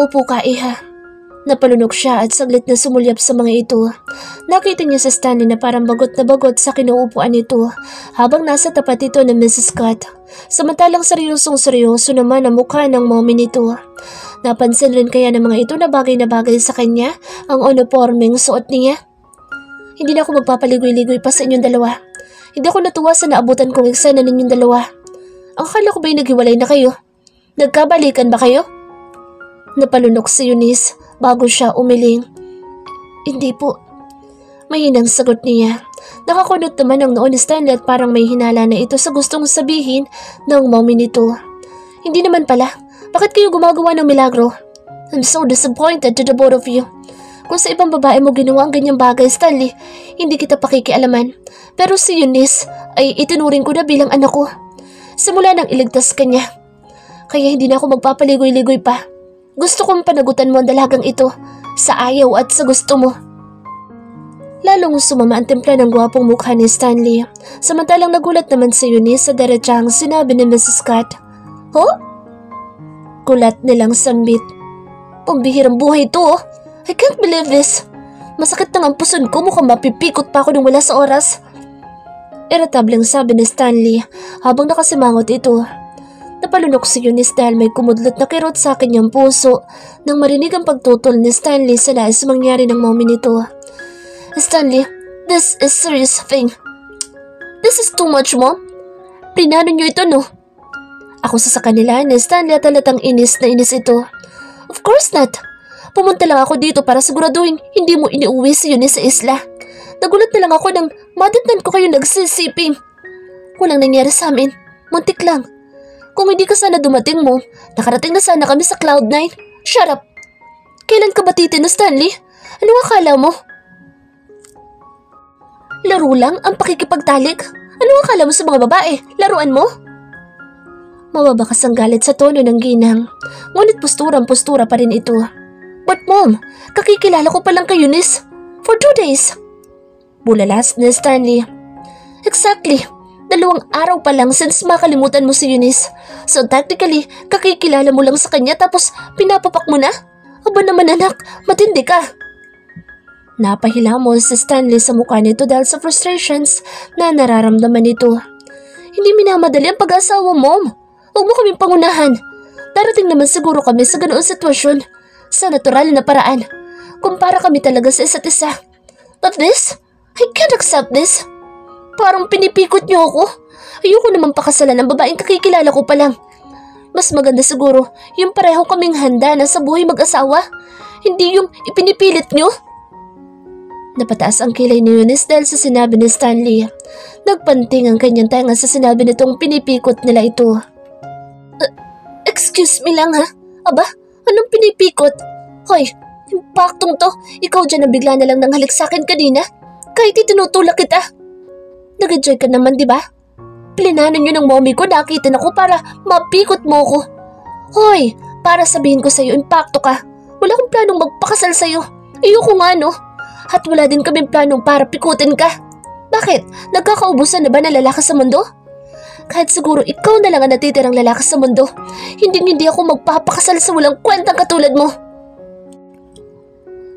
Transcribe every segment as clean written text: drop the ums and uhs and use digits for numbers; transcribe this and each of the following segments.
Maupo ka, Iha. Napalunok siya at saglit na sumulyap sa mga ito. Nakita niya sa Stanley na parang bagot na bagot sa kinuupuan nito habang nasa tapat ito ng Mrs. Scott. Samantalang seryosong-seryoso naman ang mukha ng mommy nito. Napansin rin kaya ng mga ito na bagay sa kanya ang uniformeng suot niya. Hindi na ako magpapaligoy-ligoy pa sa inyong dalawa. Hindi ako natuwa sa naabutan kong eksena ninyong dalawa. Ang akala ko ba'y naghiwalay na kayo? Nagkabalikan ba kayo? Napalunok si Eunice bago siya umiling. Hindi po. Mahinang sagot niya. Nakakunot naman ang noon ni Stanley at parang may hinala na ito sa gustong sabihin ng mommy nito. Hindi naman pala. Bakit kayo gumagawa ng milagro? I'm so disappointed to the both of you. Kung sa ibang babae mo ginawa ang ganyang bagay, Stanley, hindi kita pakikialaman. Pero si Eunice ay itinuring ko na bilang anak ko. Simula nang iligtas ka niya. Kaya hindi na ako magpapaligoy-ligoy pa. Gusto kong panagutan mo ang dalagang ito sa ayaw at sa gusto mo. Lalong sumama ang timpla ng gwapong mukha ni Stanley. Samantalang nagulat naman si Eunice sa diretsahang sinabi ni Mrs. Scott. Huh? Kulat nilang sambit. Pambihirang buhay ito oh. I can't believe this. Masakit na ang puson ko, mukhang mapipikot pa ako nang wala sa oras. Irritableng sabi ni Stanley habang nakasimangot ito. Napalunok si Eunice dahil may kumudlot na kirot sa kanyang puso nang marinig ang pagtutol ni Stanley sa nais mangyari ng mommy nito. Stanley, this is serious thing. This is too much, Mom. Plinano niyo ito, no? Ako sa kanila ni Stanley at halatang inis na inis ito. Of course not. Pumunta lang ako dito para siguraduhin hindi mo iniuwi si Eunice sa isla. Nagulat na lang ako nang madatnan ko kayo nagsisiping. Walang nangyari sa amin. Muntik lang. Kung hindi ka sana dumating mo, nakarating na sana kami sa Cloud9. Shut up! Kailan ka ba titin na Stanley? Ano akala mo? Laro lang ang pakikipagtalik? Ano akala mo sa mga babae? Laruan mo? Mababakas ang galit sa tono ng ginang. Ngunit posturang-postura pa rin ito. But Mom, kakikilala ko pa lang kay Eunice. For 2 days. Bulalas ni Stanley. Exactly. 2 araw pa lang since makalimutan mo si Eunice. So technically, kakikilala mo lang sa kanya tapos pinapapak mo na? Aba naman anak, matindi ka. Napahilamos si Stanley sa mukha nito dahil sa frustrations na nararamdaman nito. Hindi minamadali ang pag-asawa, Mom. Huwag mo kaming pangunahan. Darating naman siguro kami sa ganoong sitwasyon. Sa natural na paraan. Kumpara kami talaga sa isa't isa. But this? I can't accept this. Parang pinipikot niyo ako. Ayoko naman pakasalan ng babaeng kakikilala ko pa lang. Mas maganda siguro yung pareho kaming handa na sa buhay mag-asawa. Hindi yung ipinipilit niyo. Napataas ang kilay ni Eunice dahil sa sinabi ni Stanley. Nagpanting ang kanyang tenga sa sinabi nitong pinipikot nila ito. Excuse me lang ha? Aba, anong pinipikot? Hoy, impaktong to. Ikaw dyan na bigla na lang nang halik sa akin kanina. Kahit itinutulak kita. Nag-enjoy ka naman, di ba? Plinanan nyo ng mommy ko, nakitin ako para mapikot mo ko. Hoy, para sabihin ko sa'yo, impakto ka. Wala akong planong magpakasal sa'yo. Ayoko nga no. At wala din kaming planong para pikutin ka. Bakit? Nagkakaubusan na ba ng lalaki sa mundo? Kahit siguro ikaw na lang ang natitirang lalaki sa mundo. Hindi ako magpapakasal sa walang kwentang katulad mo.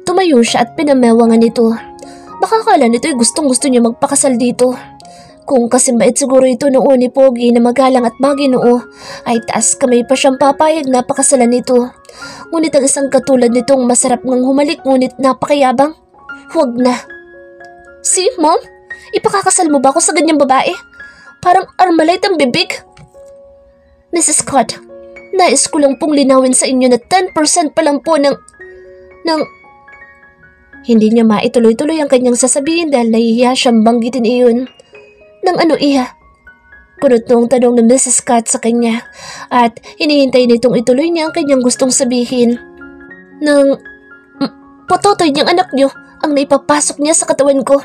Tumayo siya at pinamewangan nito. Baka akala nito ay gustong-gusto niya magpakasal dito. Kung kasimbait siguro ito noon ni Pogi na magalang at maginoo, ay taas kamay pa siyang papayag na pakasalan nito. Ngunit ang isang katulad nitong masarap ngang humalik ngunit napakayabang. Huwag na. See, Mom? Ipakakasal mo ba ako sa ganyang babae? Parang Armalite ang bibig. Mrs. Scott, nais ko lang pong linawin sa inyo na 10% pa lang po ng... Hindi niya maituloy-tuloy ang kanyang sasabihin dahil nahihiya siyang banggitin iyon. Nang ano, Iha? Kunot noong tanong ng Mrs. Scott sa kanya at hinihintay nitong ituloy niya ang kanyang gustong sabihin. Nang pototoy niyang anak niyo ang naipapasok niya sa katawan ko.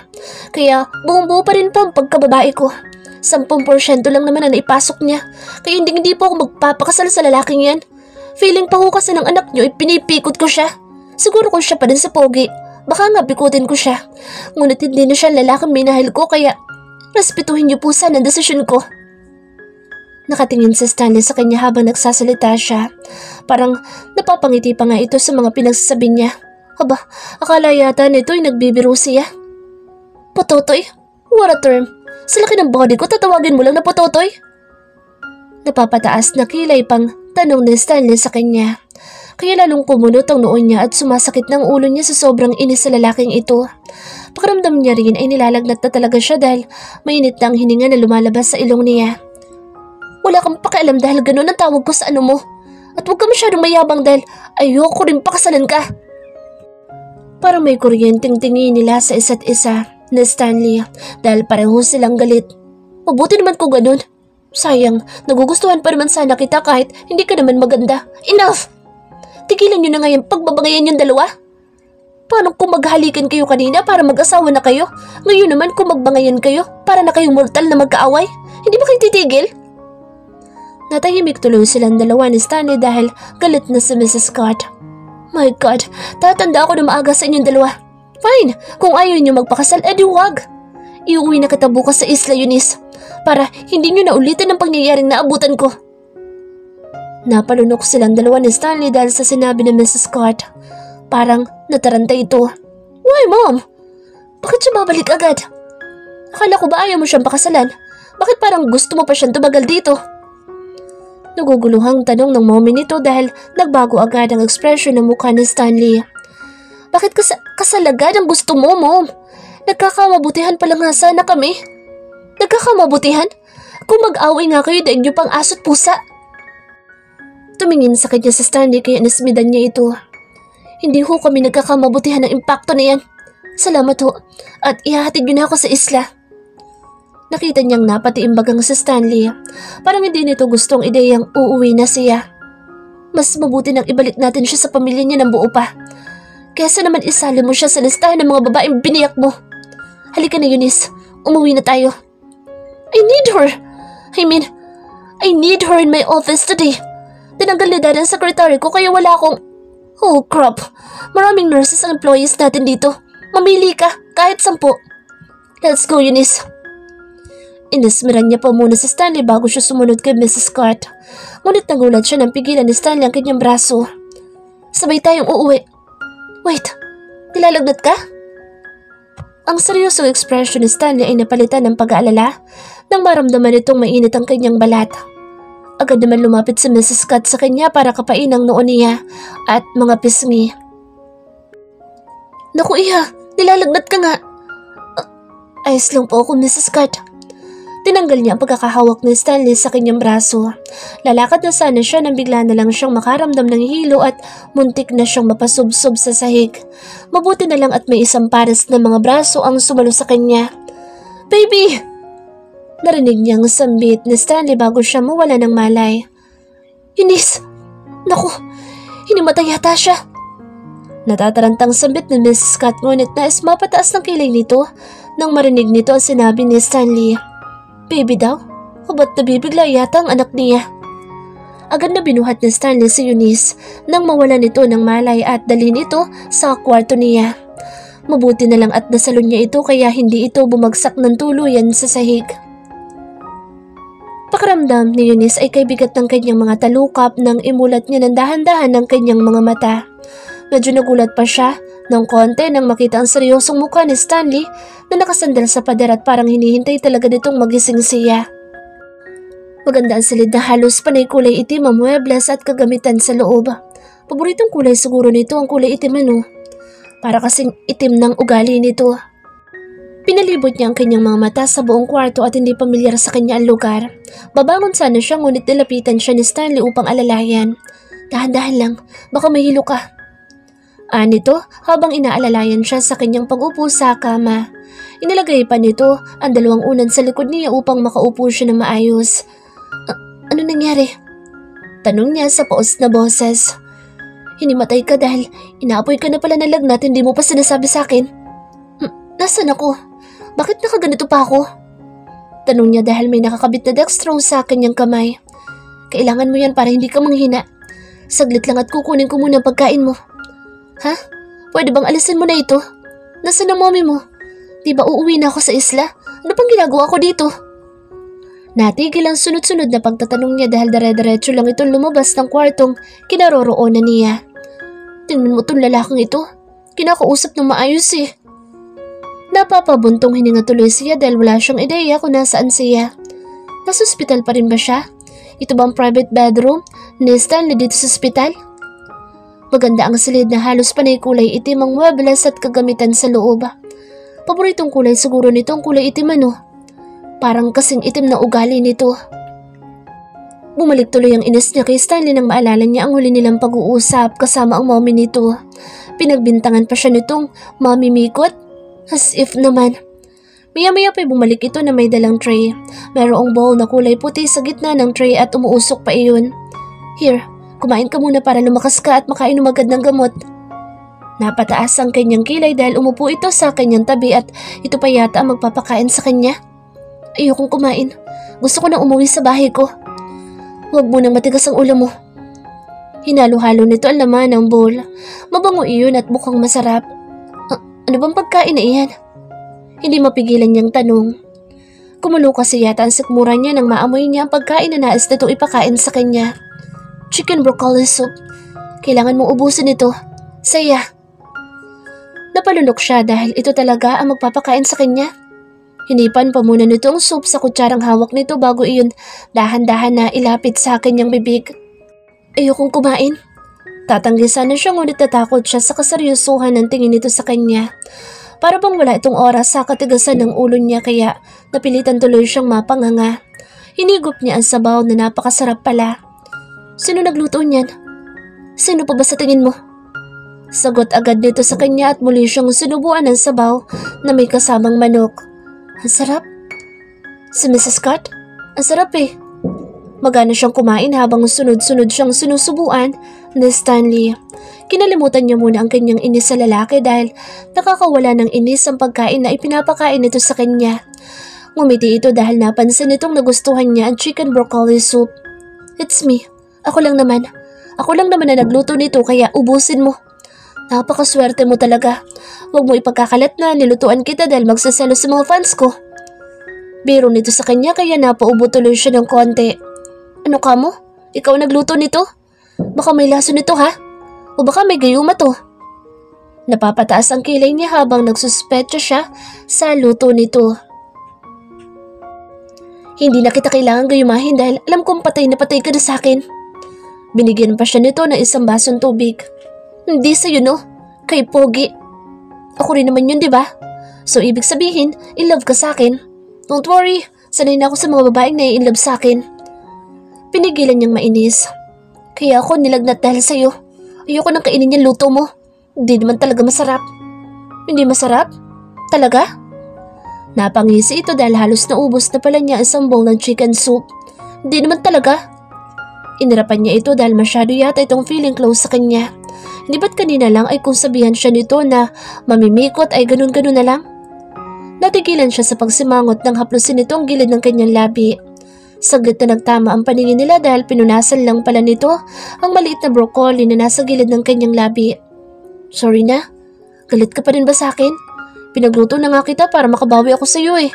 Kaya buong-buo pa rin po ang pagkababae ko. 10% lang naman ang naipasok niya. Kaya hindi po ako magpapakasal sa lalaking yan. Feeling pa ko kasi ng anak niyo ay pinipikot ko siya. Siguro kung siya pa din sa Pogi, baka nga pikutin ko siya. Ngunit hindi na siya lalaking minahal ko kaya respetuhin niyo po sana ang desisyon ko. Nakatingin si Stanley sa kanya habang nagsasalita siya. Parang napapangiti pa nga ito sa mga pinagsasabi niya. Aba, akala yata nito ay nagbibiro siya. Pototoy? What a term. Sa laki ng body ko, tatawagin mo lang na pototoy? Napapataas na kilay pang tanong ni Stanley sa kanya. Kaya lalong kumunot ang noo niya at sumasakit ng ulo niya sa sobrang inis sa lalaking ito. Pakiramdam niya rin ay nilalagnat na talaga siya dahil mainit na ang hininga na lumalabas sa ilong niya. Wala kang pakialam dahil ganun ang tawag ko sa ano mo. At huwag ka masyadong mayabang dahil ayoko rin pakasalan ka. Parang may kuryenteng tingin nila sa isa't isa na Stanley dahil pareho silang galit. Mabuti naman kung ganun. Sayang, nagugustuhan pa naman sana kita kahit hindi ka naman maganda. Enough! Tigilan nyo na nga yung pagbabangayan yung dalawa. Paano kung maghalikan kayo kanina para mag-asawa na kayo? Ngayon naman kung magbangayan kayo para na kayong mortal na magkaaway? Hindi ba kayo titigil? Natahimik tuloy silang dalawa ni Stanley dahil galit na si Mrs. Scott. My God, tatanda ako na maaga sa inyong dalawa. Fine, kung ayaw niyo magpakasal, edi huwag. Iuwi na kita bukas sa Isla Eunice para hindi niyo na ulitin ang pangyayaring naabutan ko. Napalunok silang dalawa ni Stanley dahil sa sinabi ni Mrs. Scott. Parang nataranta ito. Why, Mom? Bakit siya babalik agad? Akala ko ba ayaw mo siyang pakasalan? Bakit parang gusto mo pa siyang tumagal dito? Naguguluhang tanong ng mommy nito dahil nagbago agad ang ekspresyon ng mukha ni Stanley. Bakit kasal agad ang gusto mo, Mom? Nagkakamabutihan pala nga sana kami. Nagkakamabutihan? Kung mag-away nga kayo, daig niyo pang aso't pusa. Tumingin sa kanya si Stanley kaya nasmidan niya ito. Hindi ho kami nagkakamabutihan ng impacto na yan. Salamat ho at ihahatid niyo na ako sa isla. Nakita niyang napatiimbagang si Stanley. Parang hindi nito gustong ideyang uuwi na siya. Mas mabuti nang ibalik natin siya sa pamilya niya ng buo pa. Kesa naman isali mo siya sa listahan ng mga babaeng biniyak mo. Halika na, Eunice. Umuwi na tayo. I need her. I need her in my office today. Tinanggal ni Dad ang secretary ko kaya wala akong... Oh crap. Maraming nurses ang employees natin dito. Mamili ka, kahit 10. Let's go, Eunice. Inismiran niya pa muna si Stanley bago siya sumunod kay Mrs. Scott. Ngunit nagulat siya nang pigilan ni Stanley ang kanyang braso. Sabay tayong uuwi. Wait, nilalagnat ka? Ang seryosong ekspresyon ni Stanley ay napalitan ng pag-aalala nang maramdaman itong mainit ang kanyang balat. Agad naman lumapit si Mrs. Scott sa kanya para kapain ang noo niya at mga pisngi. Naku iha, nilalagnat ka nga. Ayos lang po ako, Mrs. Scott. Tinanggal niya ang pagkakahawak ni Stanley sa kanyang braso. Lalakad na sana siya nang bigla na lang siyang makaramdam ng hilo at muntik na siyang mapasubsob sa sahig. Mabuti na lang at may isang pares na mga braso ang sumalo sa kanya. Baby! Narinig niyang sambit ni Stanley bago siya mawala ng malay. Eunice! Naku! Hinimatay yata siya! Natatarantang sambit ni Mrs. Scott ngunit nais mapataas ng kilay nito nang marinig nito ang sinabi ni Stanley. Baby daw? O ba't nabibigla yata ang anak niya? Agad na binuhat ni Stanley si Eunice nang mawala nito ng malay at dalhin ito sa kwarto niya. Mabuti na lang at nasalon niya ito kaya hindi ito bumagsak ng tuluyan sa sahig. Pakiramdam ni Eunice ay kaibigat ng kanyang mga talukap nang imulat niya ng dahan-dahan ng kanyang mga mata. Medyo nagulat pa siya ng konti nang makita ang seryosong mukha ni Stanley na nakasandal sa pader at parang hinihintay talaga nitong magising siya. Maganda ang silid na halos panay kulay itim ang muebles at kagamitan sa loob. Paboritong kulay siguro nito ang kulay itim Para kasing itim ng ugali nito. Pinalibot niya ang kanyang mga mata sa buong kwarto at hindi pamilyar sa kanya ang lugar. Babangon sana siya ngunit nilapitan siya ni Stanley upang alalayan. Dahan-dahan lang, baka mahilo ka. Nito habang inaalalayan siya sa kanyang pag-upo sa kama. Inilagay pa nito ang dalawang unan sa likod niya upang makaupo siya na maayos. Ano nangyari? Tanong niya sa paos na boses. Hinimatay ka dahil inaapoy ka na pala ng lagnat, hindi mo pa sinasabi sa akin. Nasaan ako? Bakit nakaganito pa ako? Tanong niya dahil may nakakabit na dextrose sa kanyang kamay. Kailangan mo yan para hindi ka manghina. Saglit lang at kukunin ko muna ang pagkain mo. Ha? Pwede bang alisin mo na ito? Nasaan ang mommy mo? Di ba uuwi na ako sa isla? Ano pang ginagawa ko dito? Natigil ang sunod-sunod na pagtatanong niya dahil dire-diretso lang itong lumabas ng kwartong kinaroroonan niya. Tingnan mo tong lalaking ito. Kinakausap ng maayos eh. Napapabuntong hininga tuloy siya dahil wala siyang ideya kung nasaan siya. Nasa ospital pa rin ba siya? Ito bang private bedroom ni Stanley dito sa ospital? Maganda ang silid na halos panay kulay itim ang muebles at kagamitan sa loob. Paboritong kulay siguro nito ang kulay itim ano. Parang kasing itim na ugali nito. Bumalik tuloy ang inis niya kay Stanley nang maalala niya ang huli nilang pag-uusap kasama ang mommy nito. Pinagbintangan pa siya nitong mommy mikot. As if naman. Maya-maya pa'y bumalik ito na may dalang tray. Mayroong bowl na kulay puti sa gitna ng tray at umuusok pa iyon. Here, kumain ka muna para lumakas ka at makainom agad ng gamot. Napataas ang kanyang kilay dahil umupo ito sa kanyang tabi at ito pa yata ang magpapakain sa kanya. Ayokong kumain. Gusto ko na umuwi sa bahay ko. Huwag mo nang matigas ang ulo mo. Hinalo-halo nito ang laman ng bowl. Mabango iyon at mukhang masarap. Ano bang pagkain na iyan? Hindi mapigilan niyang tanong. Kumulo kasi yata ang sikmura niya nang maamoy niya ang pagkain na nais nito ipakain sa kanya. Chicken broccoli soup. Kailangan mong ubusin ito. Saya. Napalunok siya dahil ito talaga ang magpapakain sa kanya. Hinipan pa muna nito ang soup sa kutsarang hawak nito bago iyon dahan-dahan na ilapit sa kanyang bibig. Ayokong kumain. Tatanggi sana siya ngunit natakot siya sa kaseryosohan ng tingin nito sa kanya. Para bang wala itong oras sa katigasan ng ulo niya kaya napilitan tuloy siyang mapanganga. Hinigop niya ang sabaw na napakasarap pala. Sino nagluto niyan? Sino pa ba sa tingin mo? Sagot agad nito sa kanya at muli siyang sinubuan ng sabaw na may kasamang manok. Ang sarap. Si Mrs. Scott? Ang sarap eh. Magana siyang kumain habang sunod-sunod siyang sinusubuan ni Stanley. Kinalimutan niya muna ang kanyang inis sa lalaki dahil nakakawala ng inis ang pagkain na ipinapakain nito sa kanya. Ngumiti ito dahil napansin nitong nagustuhan niya ang chicken broccoli soup. It's me. Ako lang naman. Ako lang naman na nagluto nito kaya ubusin mo. Napakaswerte mo talaga. Huwag mo ipagkakalat na nilutuan kita dahil magsasalo sa mga fans ko. Biro nito sa kanya kaya napaubo tuloy siya ng konti. Ano ka mo? Ikaw nagluto nito? Baka may laso nito ha? O baka may gayuma to? Napapataas ang kilay niya habang nagsuspetsa siya sa luto nito. Hindi na kita kailangan gayumahin dahil alam kong patay na patay ka na sa akin. Binigyan pa siya nito ng isang basong tubig. Hindi sa'yo no? Kay Pogi. Ako rin naman yun diba? So ibig sabihin, in love ka sa akin. Don't worry, sanay na ako sa mga babaeng na in love sa akin. Pinigilan niyang mainis. Kaya ako nilagnat dahil sa'yo. Ayoko nang kainin yung luto mo. Hindi naman talaga masarap. Hindi masarap? Talaga? Napangisi ito dahil halos naubos na pala niya isang bowl ng chicken soup. Hindi naman talaga. Inirapan niya ito dahil masyado yata itong feeling close sa kanya. Hindi ba't kanina lang ay kung sabihan siya nito na mamimikot ay ganun-ganun na lang? Natigilan siya sa pagsimangot ng haplusin nito ang gilid ng kanyang labi. Saglit na nagtama ang paningin nila dahil pinunasan lang pala nito ang maliit na broccoli na nasa gilid ng kanyang labi. Sorry na, galit ka pa rin ba sa akin? Pinagluto na nga kita para makabawi ako sa iyo eh.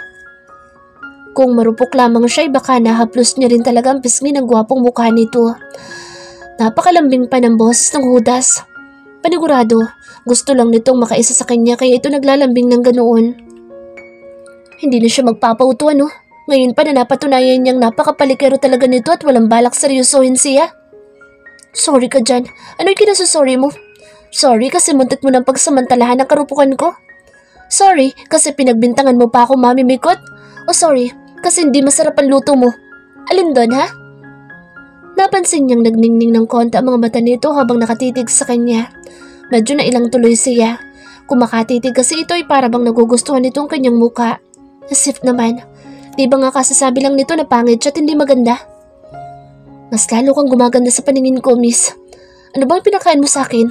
Kung marupok lamang siya ay baka nahaplos niya rin talaga ang pisngi ng gwapong mukha nito. Napakalambing pa ng boses ng Judas. Panigurado, gusto lang nitong makaisa sa kanya kaya ito naglalambing ng ganoon. Hindi na siya magpapauto ano? Ngayon pa na napatunayan niyang napakapalikero talaga nito at walang balak seryosohin siya. Sorry ka dyan. Ano'y kinasusorry mo? Sorry kasi muntit mo ng pagsamantalahan ang karupukan ko? Sorry kasi pinagbintangan mo pa ako mamimikot? O sorry kasi hindi masarap ang luto mo? Alin doon ha? Napansin niyang nagningning ng konti ang mga mata nito habang nakatitig sa kanya. Medyo nailang tuloy siya. Kung makatitig kasi ito ay para bang nagugustuhan nito ang kanyang muka. As if naman. Di ba nga kasasabi lang nito na pangit siya at hindi maganda? Mas lalo kang gumaganda sa paningin ko, miss. Ano bang pinakain mo sa akin?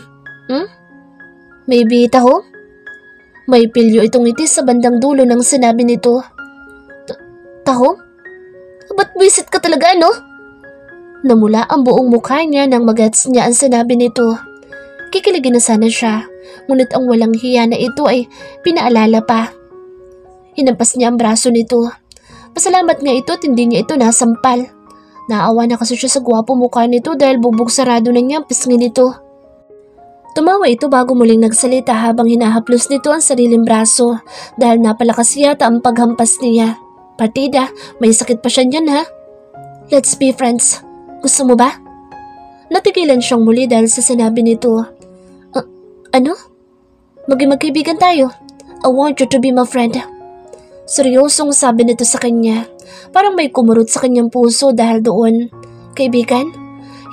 Maybe taho? May pilyo itong itis sa bandang dulo ng sinabi nito. Taho? Ba't visit ka talaga, no? Namula ang buong mukha niya nang magets niya ang sinabi nito. Kikiligin na sana siya, ngunit ang walang hiya na ito ay pinaalala pa. Hinampas niya ang braso nito. Pasalamat nga ito at hindi niya ito nasampal. Naawa na kasi siya sa gwapo mukha nito dahil bubog sarado na niya ang pisngi nito. Tumawa ito bago muling nagsalita habang hinahaplos nito ang sariling braso dahil napalakas yata ang paghampas niya. Partida, may sakit pa siya niyan ha? Let's be friends. Gusto mo ba? Natigilan siyang muli dahil sa sinabi nito. Ano? Magkaibigan tayo. I want you to be my friend. Seryosong sabi nito sa kanya. Parang may kumurot sa kanyang puso dahil doon. Kaibigan?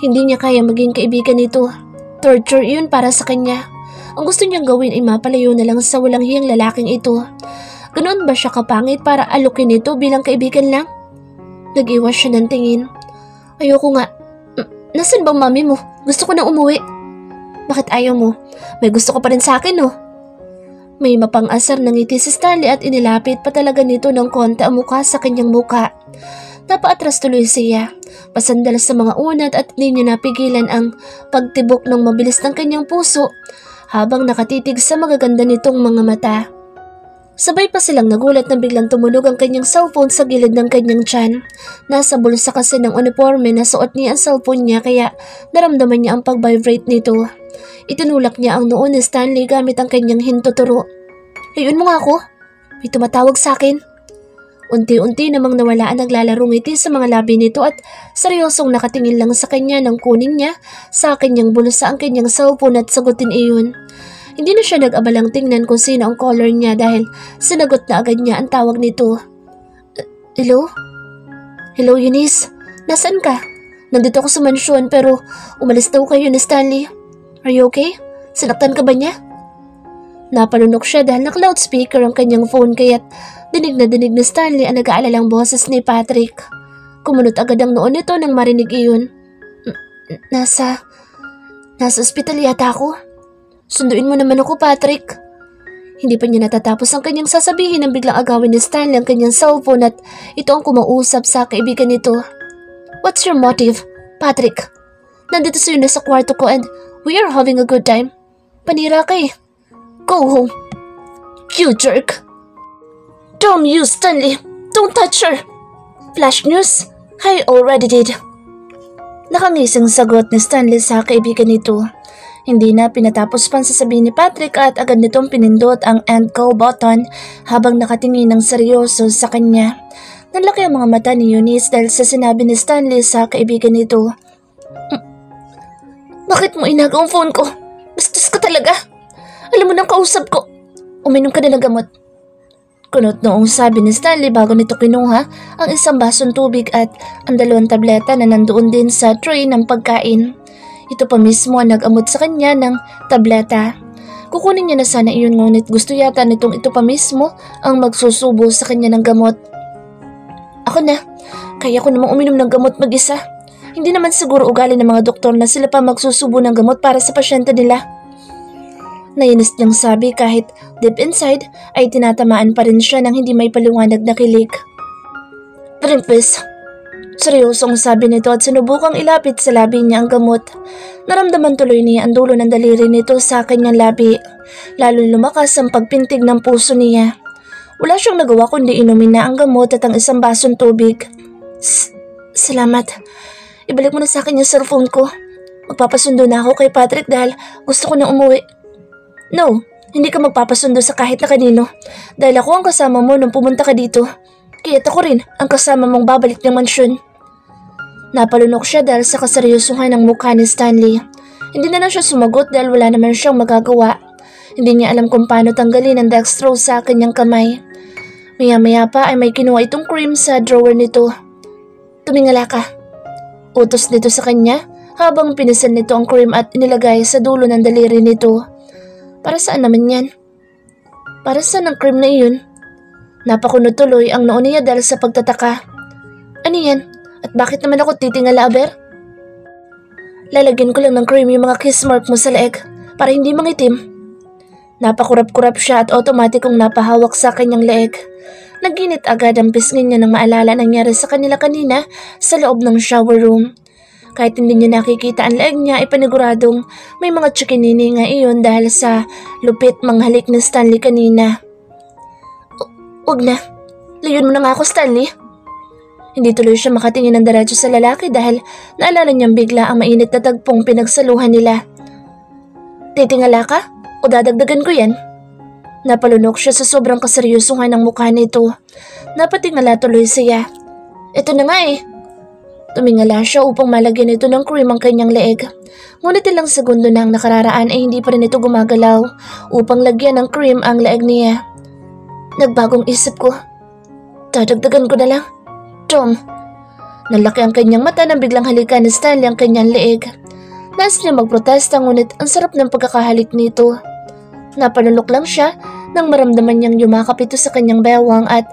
Hindi niya kaya maging kaibigan nito. Torture yun para sa kanya. Ang gusto niyang gawin ay mapalayo na lang sa walang hiyang lalaking ito. Ganoon ba siya kapangit para alukin ito bilang kaibigan lang? Nag-iwas siya ng tingin. Ayoko nga. Nasaan bang mami mo? Gusto ko na umuwi. Bakit ayaw mo? May gusto ko pa rin sa akin, no? May mapang-asar na ngiti si Stanley at inilapit pa talaga nito ng konti ang mukha sa kanyang mukha. Napaatras tuloy siya. Pasandal sa mga unat at hindi niya napigilan ang pagtibok ng mabilis ng kanyang puso habang nakatitig sa magaganda nitong mga mata. Sabay pa silang nagulat na biglang tumunog ang kanyang cellphone sa gilid ng kanyang tiyan. Nasa bulsa kasi ng uniforme na suot niya ang cellphone niya kaya naramdaman niya ang pag-vibrate nito. Itinulak niya ang noo ni Stanley gamit ang kanyang hintuturo. Layuan mo nga ako. May tumatawag sa akin. Unti-unti namang nawala ang naglalarong ngiti sa mga labi nito at seryosong nakatingin lang sa kanya nang kunin niya sa kanyang bulsa ang kanyang cellphone at sagutin iyon. Hindi na siya nag-abalang tingnan kung sino ang caller niya dahil sinagot na agad niya ang tawag nito. Hello? Hello, Eunice? Nasaan ka? Nandito ako sa mansyon pero umalis daw kayo ni Stanley. Are you okay? Sinaktan ka ba niya? Napalunok siya dahil naka-loudspeaker ang kanyang phone kaya't dinig na dinig ni Stanley ang nag-aalalang boses ni Patrick. Kumunot agad ang noon nito nang marinig iyon. Nasa ospital yata ako. Sunduin mo naman ako, Patrick. Hindi pa niya natatapos ang kanyang sasabihin nang biglang agawin ni Stanley ang kanyang cellphone at ito ang kumausap sa kaibigan nito. What's your motive, Patrick? Nandito sa'yo na sa kwarto ko and we are having a good time. Panira ka eh. Go home. You jerk. Damn you, Stanley. Don't touch her. Flash news? I already did. Nakangising sagot ni Stanley sa kaibigan nito. Hindi na pinatapos pang sasabihin ni Patrick at agad nitong pinindot ang end call button habang nakatingin ng seryoso sa kanya. Nalaki ang mga mata ni Eunice dahil sa sinabi ni Stanley sa kaibigan nito. Bakit mo inagaw ang phone ko? Bastos ka talaga. Alam mo nang kausap ko. Uminom ka na ng gamot. Kunot noong sabi ni Stanley bago nito kinuha ang isang basong tubig at ang 2 tableta na nandoon din sa tray ng pagkain. Ito pa mismo ang nag-amot sa kanya ng tableta. Kukunin niya na sana iyon ngunit gusto yata nitong ito pa mismo ang magsusubo sa kanya ng gamot. Ako na, kaya ko namang uminom ng gamot mag-isa. Hindi naman siguro ugali ng mga doktor na sila pa magsusubo ng gamot para sa pasyente nila. Nainis niyang sabi kahit deep inside ay tinatamaan pa rin siya ng hindi may paliwanag na kilig. Princess. Seryosong sabi nito at sinubukang ilapit sa labi niya ang gamot. Naramdaman tuloy niya ang dulo ng daliri nito sa kanyang labi. Lalo lumakas ang pagpintig ng puso niya. Wala siyang nagawa kundi inumin na ang gamot at ang isang basong tubig. Salamat. Ibalik mo na sa akin yung cellphone ko. Magpapasundo na ako kay Patrick dahil gusto ko na umuwi. No, hindi ka magpapasundo sa kahit na kanino. Dahil ako ang kasama mo nung pumunta ka dito. Kaya't ako rin ang kasama mong babalik ng mansyon. Napalunok siya dahil sa kaseryosohan ng mukha ni Stanley. Hindi na lang siya sumagot dahil wala naman siyang magagawa. Hindi niya alam kung paano tanggalin ang dextrose sa kanyang kamay. Maya-maya pa ay may kinuha itong cream sa drawer nito. Tumingala ka. Utos nito sa kanya habang pinisan nito ang cream at inilagay sa dulo ng daliri nito. Para saan naman yan? Para saan ang cream na iyon? Napakunod tuloy ang noo niya dahil sa pagtataka. Ano yan? At bakit naman ako titingala, Aber? Lalagyan ko lang ng cream yung mga kiss mark mo sa leeg para hindi mangitim. Napakurap-kurap siya at otomatikong napahawak sa kanyang leeg. Naginit agad ang pisngin niya nang maalala nangyari sa kanila kanina sa loob ng shower room. Kahit hindi niya nakikita ang leeg niya ay paniguradong may mga tsikinini nga iyon dahil sa lupit manghalik ni Stanley kanina. Huwag na. Layuan mo na nga ako, Stanley. Hindi tuloy siya makatingin ng diretso sa lalaki dahil naalala niyang bigla ang mainit na tagpong pinagsaluhan nila. Titingala ka? O dadagdagan ko yan? Napalunok siya sa sobrang kaseryosohan ng mukha nito. Napatingala tuloy siya. Ito na nga eh. Tumingala siya upang malagyan ito ng cream ang kanyang leeg. Ngunit ilang segundo na ang nakararaan ay hindi pa rin ito gumagalaw upang lagyan ng cream ang leeg niya. Nagbagong isip ko. Dadagdagan ko na lang. Tom. Nalaki ang kanyang mata nang biglang halikan ni Stanley ang kanyang leeg. Nais niya magprotesta ngunit ang sarap ng pagkakahalik nito. Napalunok lang siya nang maramdaman niyang yumakap ito sa kanyang bewang at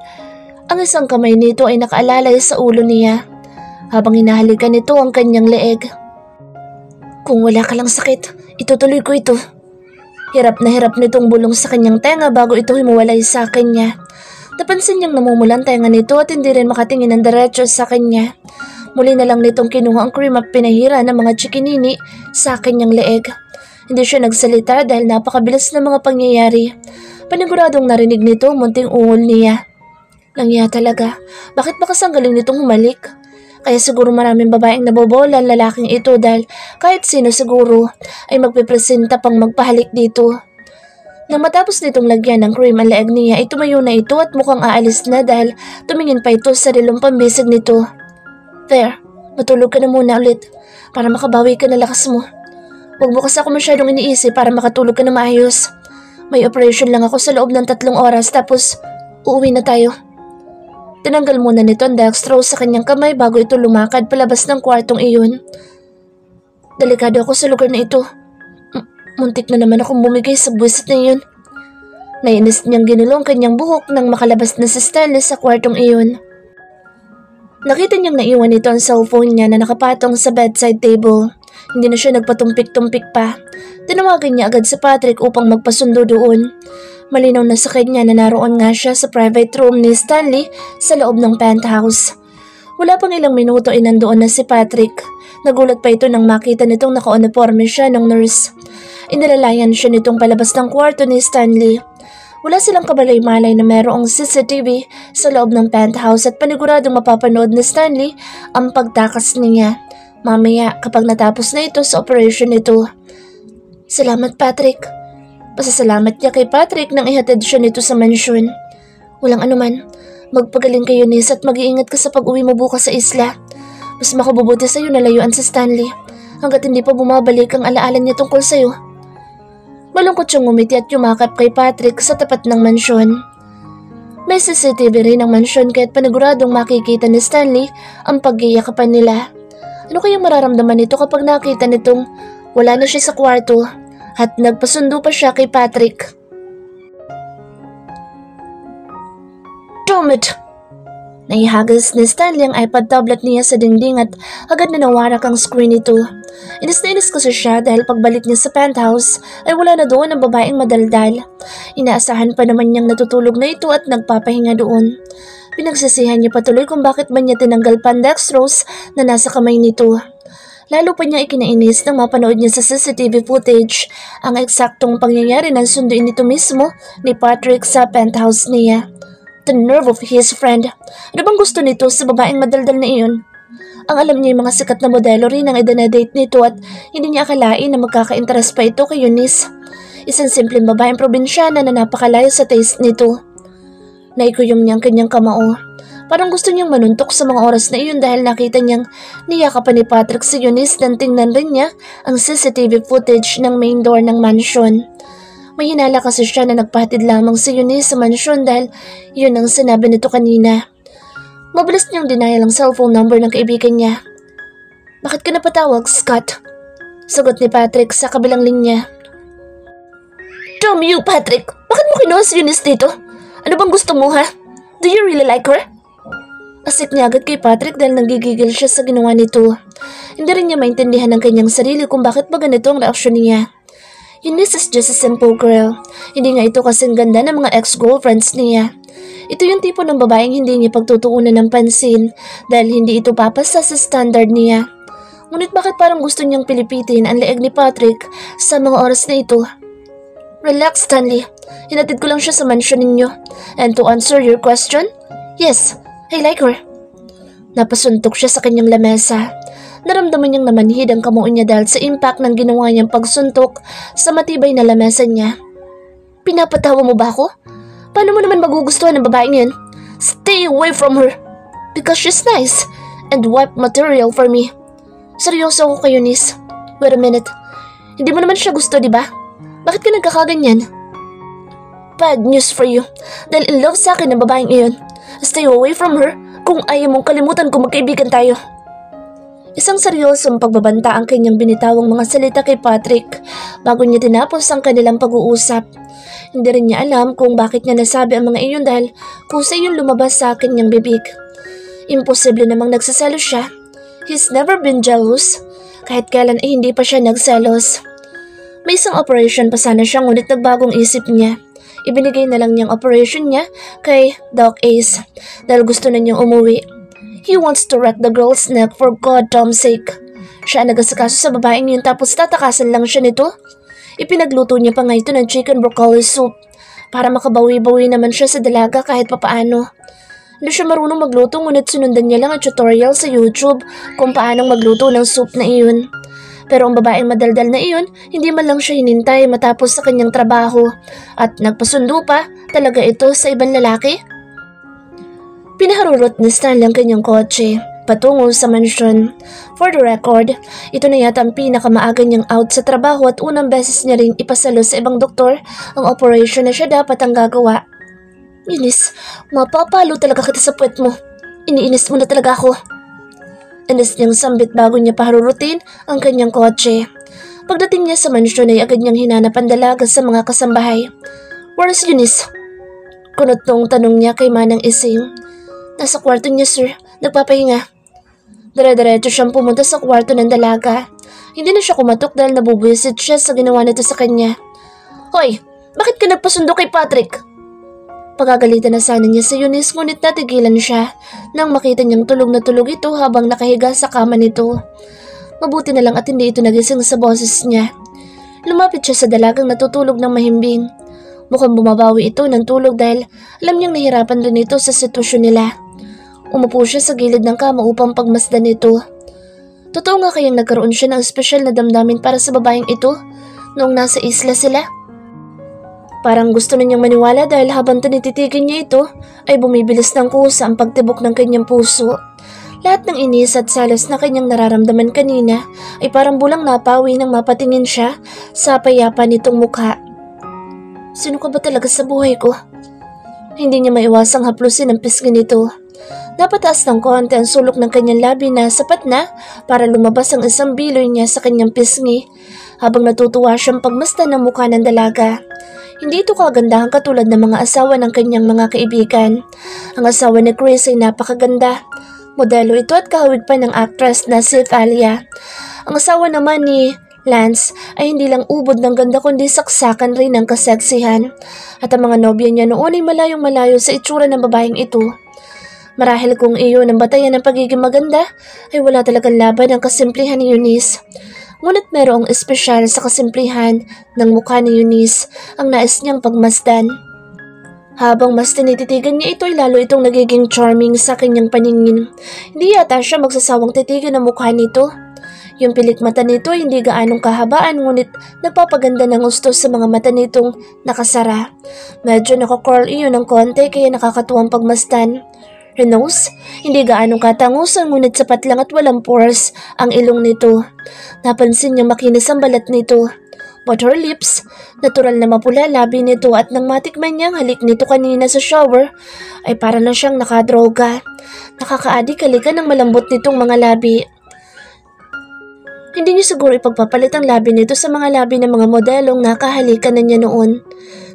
ang isang kamay nito ay nakaalalay sa ulo niya habang hinahalikan nito ang kanyang leeg. Kung wala ka lang sakit, itutuloy ko ito. Hirap na hirap nitong bulong sa kanyang tenga bago ito himuwalay sa kanya. Napansin niyang namumulan tenga nito at hindi rin makatingin ng diretso sa kanya. Muli na lang nitong kinuha ang cream at pinahira ng mga chikinini sa kanyang leeg. Hindi siya nagsalita dahil napakabilis ng mga pangyayari. Paniguradong narinig nito munting ungol niya. Langya talaga, bakit ba kasang galing nitong humalik? Kaya siguro maraming babaeng nabobola ang lalaking ito dahil kahit sino siguro ay magpipresenta pang magpahalik dito. Nang matapos nitong lagyan ng cream ang leeg niya ay tumayo na ito at mukhang aalis na dahil tumingin pa ito sa rilong pambisig nito. There, matulog ka na muna ulit para makabawi ka na lakas mo. Huwag mo kasi ako masyadong iniisip para makatulog ka na maayos. May operation lang ako sa loob ng 3 oras tapos uuwi na tayo. Tinanggal muna nito ang dextrose sa kanyang kamay bago ito lumakad palabas ng kwartong iyon. Delikado ako sa lugar na ito. Muntik na naman akong bumigay sa buwisit na iyon. Nainis niyang ginulong kanyang buhok nang makalabas na si Stanley sa kwartong iyon. Nakita niyang naiwan ito ang cellphone niya na nakapatong sa bedside table. Hindi na siya nagpatumpik-tumpik pa. Tinawagan niya agad si Patrick upang magpasundo doon. Malinaw na sa kanya na naroon nga siya sa private room ni Stanley sa loob ng penthouse. Wala pang ilang minuto ay nandoon na si Patrick. Nagulat pa ito nang makita nitong naka-uniforme siya ng nurse. Inilalayan siya nitong palabas ng kwarto ni Stanley. Wala silang kabalay-malay na mayroong CCTV sa loob ng penthouse at paniguradong mapapanood ni Stanley ang pagtakas niya mamaya kapag natapos na ito sa operation nito. Salamat, Patrick. Pasasalamat niya kay Patrick nang ihatid siya nito sa mansyon. Walang anuman. Magpagaling kayo, Nis, at mag-iingat ka sa pag-uwi mo bukas sa isla. Mas makabubuti sa'yo na layuan si Stanley hanggat hindi pa bumabalik ang alaala niya tungkol sa'yo. Malungkot siyang ngumiti at yumakap kay Patrick sa tapat ng mansyon. May CCTV rin ang mansyon kaya't paniguradong makikita ni Stanley ang pagyayakapan nila. Ano kayang mararamdaman nito kapag nakita nitong wala na siya sa kwarto at nagpasundo pa siya kay Patrick? Damn it! Naihagas ni Stanley ang iPad tablet niya sa dingding at agad na nawarak ang screen nito. Inis na inis kasi siya dahil pagbalik niya sa penthouse ay wala na doon ang babaeng madaldal. Inaasahan pa naman niyang natutulog na ito at nagpapahinga doon. Pinagsisihan niya patuloy kung bakit ba niya tinanggal pa ang dextrose na nasa kamay nito. Lalo pa niya ikinainis nang mapanood niya sa CCTV footage ang eksaktong pangyayari ng sunduin nito mismo ni Patrick sa penthouse niya. The nerve of his friend. Ano bang gusto nito sa babaeng madaldal na iyon? Ang alam niya yung mga sikat na modelo rin ang idanadate nito at hindi niya akalain na magkaka-interest pa ito kay Eunice. Isang simpleng babaeng probinsyana na napakalayo sa taste nito. Naikuyom niya ang kanyang kamao. Parang gusto niyang manuntok sa mga oras na iyon dahil nakita niyang niyakapan ni Patrick si Eunice nang tingnan rin niya ang CCTV footage ng main door ng mansion. May hinala kasi siya na nagpahatid lamang si Eunice sa mansyon dahil yun ang sinabi nito kanina. Mabilis niyang denial ang cellphone number ng kaibigan niya. Bakit ka napatawag, Scott? Sagot ni Patrick sa kabilang linya. Damn you, Patrick! Bakit mo kinuha si Eunice dito? Ano bang gusto mo, ha? Do you really like her? Asik niya agad kay Patrick dahil nagigigil siya sa ginawa nito. Hindi rin niya maintindihan ang kanyang sarili kung bakit ba ganito ang reaksyon niya. Eunice is just a simple girl. Hindi nga ito kasing ganda ng mga ex-girlfriends niya. Ito yung tipo ng babaeng hindi niya pagtutuunan ng pansin dahil hindi ito papasa sa standard niya. Ngunit bakit parang gusto niyang pilipitin ang leeg ni Patrick sa mga oras na ito? Relax, Stanley. Hinatid ko lang siya sa mansyon ninyo. And to answer your question, yes, I like her. Napasuntok siya sa kanyang lamesa. Naramdaman niyang namanhid ang kamao niya dahil sa impact ng ginawa niyang pagsuntok sa matibay na lamesa niya. Pinapatawa mo ba ako? Paano mo naman magugustuhan ng babaeng yan? Stay away from her. Because she's nice and wipe material for me. Seryoso ako kay Eunice. Wait a minute. Hindi mo naman siya gusto, di ba? Bakit ka nagkakaganyan? Bad news for you. Dahil in love sa akin ng babaeng iyon. Stay away from her kung ayaw mong kalimutan kung magkaibigan tayo. Isang seryosong pagbabanta ang kanyang binitawang mga salita kay Patrick bago niya tinapos ang kanilang pag-uusap. Hindi rin niya alam kung bakit niya nasabi ang mga iyon dahil kusa iyon lumabas sa kanyang bibig. Imposible namang nagsaselos siya. He's never been jealous. Kahit kailan ay hindi pa siya nagselos. May isang operation pa sana siya ngunit nagbagong isip niya. Ibinigay na lang niyang operation niya kay Doc Ace dahil gusto na niyang umuwi. He wants to wreck the girl's neck for God's sake. Siya nagasikaso sa babaeng yun tapos tatakasan lang siya nito. Ipinagluto niya pa nga ito ng chicken broccoli soup para makabawi-bawi naman siya sa dalaga kahit papaano. Hindi siya marunong magluto ngunit sinundan niya lang ang tutorial sa YouTube kung paanong magluto ng soup na iyon. Pero ang babaeng madaldal na iyon, hindi man lang siya hinintay matapos sa kanyang trabaho at nagpasundo pa talaga ito sa ibang lalaki. Pinaharurot ni Stanley ang kanyang kotse patungo sa mansyon. For the record, ito na yata ang pinakamaaga niyang out sa trabaho at unang beses niya ring ipasalo sa ibang doktor ang operation na siya dapat ang gagawa. Eunice, mapapalo talaga kita sa puwet mo. Iniinis mo na talaga ako. Inis niyang sambit bago niya paharurutin ang kanyang kotse. Pagdating niya sa mansyon ay agad niyang hinanap ang dalaga sa mga kasambahay. Where's Eunice? Kunot nung tanong niya kay Manang Ising. Nasa kwarto niya, sir. Nagpapahinga. Dire-diretso siyang pumunta sa kwarto ng dalaga. Hindi na siya kumatok dahil nabubuisit siya sa ginawa nito sa kanya. Hoy, bakit ka nagpasundo kay Patrick? Pagagalitan na sana niya sa Eunice ngunit natigilan siya nang makita niyang tulog na tulog ito habang nakahiga sa kama nito. Mabuti na lang at hindi ito nagising sa boses niya. Lumapit siya sa dalagang natutulog ng mahimbing. Mukhang bumabawi ito ng tulog dahil alam niyang nahirapan din ito sa sitwasyon nila. Umupo siya sa gilid ng kama upang pagmasdan ito. Totoo nga kayang nagkaroon siya ng espesyal na damdamin para sa babaeng ito noong nasa isla sila? Parang gusto na niyang maniwala dahil habang tinititigan niya ito ay bumibilis ng kusa ang pagtibok ng kanyang puso. Lahat ng inis at selos na kanyang nararamdaman kanina ay parang bulang napawi nang mapatingin siya sa payapa nitong mukha. Sino ka ba talaga sa buhay ko? Hindi niya maiwasang haplusin ang pisngi nito. Napataas ng konti ang sulok ng kanyang labi na sapat na para lumabas ang isang biloy niya sa kanyang pisngi habang natutuwa siyang pagmasdan ng mukha ng dalaga. Hindi ito kagandahan katulad ng mga asawa ng kanyang mga kaibigan. Ang asawa ni Chris ay napakaganda. Modelo ito at kahawig pa ng actress na si Thalia. Ang asawa naman ni Lance ay hindi lang ubod ng ganda kundi saksakan rin ng kaseksihan. At ang mga nobya niya noon ay malayong malayo sa itsura ng babaeng ito. Marahil kung iyon ang batayan ng pagiging maganda ay wala talagang laban ang kasimplihan ni Eunice. Ngunit merong espesyal sa kasimplihan ng mukha ni Eunice ang nais niyang pagmasdan. Habang mas tinititigan niya ito ay lalo itong nagiging charming sa kanyang paningin. Hindi yata siya magsasawang titigan ang mukha nito. Yung pilik mata nito ay hindi gaanong kahabaan ngunit nagpapaganda ng gusto sa mga mata nitong nakasara. Medyo nakakurl iyon ng konti kaya nakakatuwang pagmasdan. Her nose, hindi gaanong katangusan ngunit sapat lang at walang pores ang ilong nito. Napansin niyang makinis ang balat nito. But her lips, natural na mapula labi nito at nang matikman niyang halik nito kanina sa shower, ay para na siyang nakadroga. Nakakaadik halikan ng malambot nitong mga labi. Hindi niya siguro ipagpapalit ang labi nito sa mga labi ng mga modelong nakahalikan na niya noon.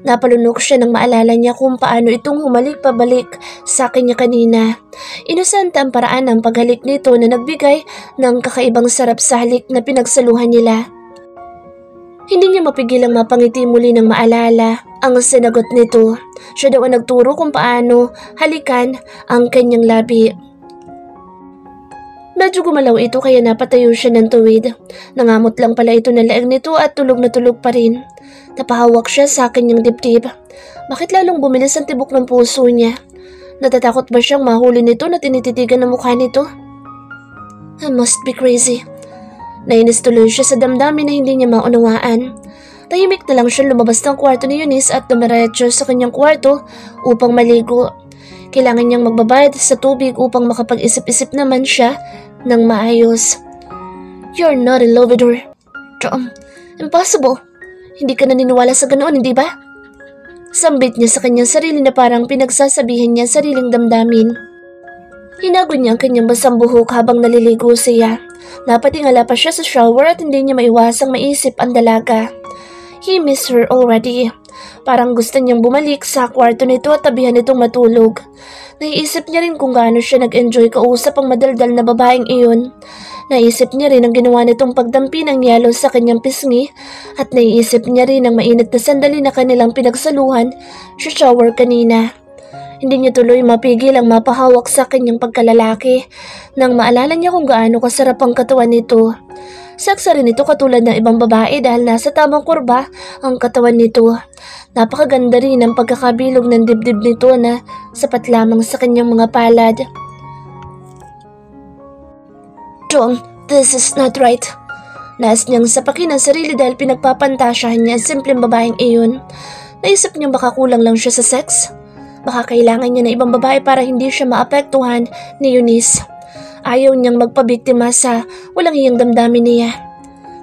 Napalunok siya nang maalala niya kung paano itong humalik pabalik sa kanya kanina. Inosente ang paraan ng paghalik nito na nagbigay ng kakaibang sarap sa halik na pinagsaluhan nila. Hindi niya mapigilang mapangiti muli ng maalala ang sinagot nito. Siya daw ang nagturo kung paano halikan ang kanyang labi. Medyo gumalaw ito kaya napatayo siya ng tuwid. Nangamot lang pala ito na leeg nito at tulog na tulog pa rin. Napahawak siya sa kanyang dibdib. Bakit lalong bumilis ang tibok ng puso niya? Natatakot ba siyang mahuli nito na tinititigan ng mukha nito? I must be crazy. Nainis tuloy siya sa damdamin na hindi niya maunawaan. Tahimik na lang siya lumabas ng kwarto ni Eunice at dumiretso sa kanyang kwarto upang maligo. Kailangan niyang magbabayad sa tubig upang makapag-isip-isip naman siya ng maayos. You're not in love with her. Impossible. Hindi ka naniniwala sa ganoon, hindi ba? Sambit niya sa kanyang sarili na parang pinagsasabihan niya sariling damdamin. Hinago niya ang kanyang basang buhok habang naliligo siya. Napatingala pa siya sa shower at hindi niya maiwasang maisip ang dalaga. He missed her already. Parang gusto niyang bumalik sa kwarto nito at tabihan nitong matulog. Naiisip niya rin kung gaano siya nag-enjoy kausap ang madaldal na babaeng iyon. Naisip niya rin ang ginawa nitong pagdampi ng yelo sa kanyang pisngi at naiisip niya rin ang mainit na sandali na kanilang pinagsaluhan sa shower kanina. Hindi niya tuloy mapigil ang mapahawak sa kanyang pagkalalaki nang maalala niya kung gaano kasarap ang katawan nito. Saksa rin ito katulad ng ibang babae dahil nasa tamang kurba ang katawan nito. Napakaganda rin ang pagkakabilog ng dibdib nito na sapat lamang sa kanyang mga palad. Tom, this is not right. Nais niyang sapakin ang sarili dahil pinagpapantasyahan niya ang simpleng babaeng iyon. Naisip niyang baka kulang lang siya sa sex. Baka kailangan niya ng ibang babae para hindi siya maapektuhan ni Eunice. Ayaw niyang magpabiktima sa walang iyang damdamin niya.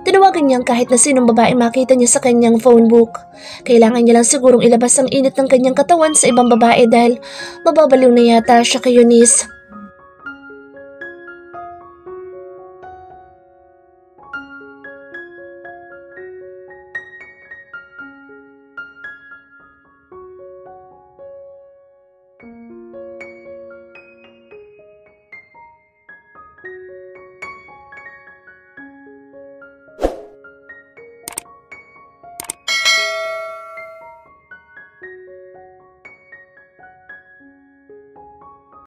Tinawagan niyang kahit na sinong babae makita niya sa kanyang phone book. Kailangan niya lang sigurong ilabas ang init ng kanyang katawan sa ibang babae dahil mababaliw na yata siya kay Eunice.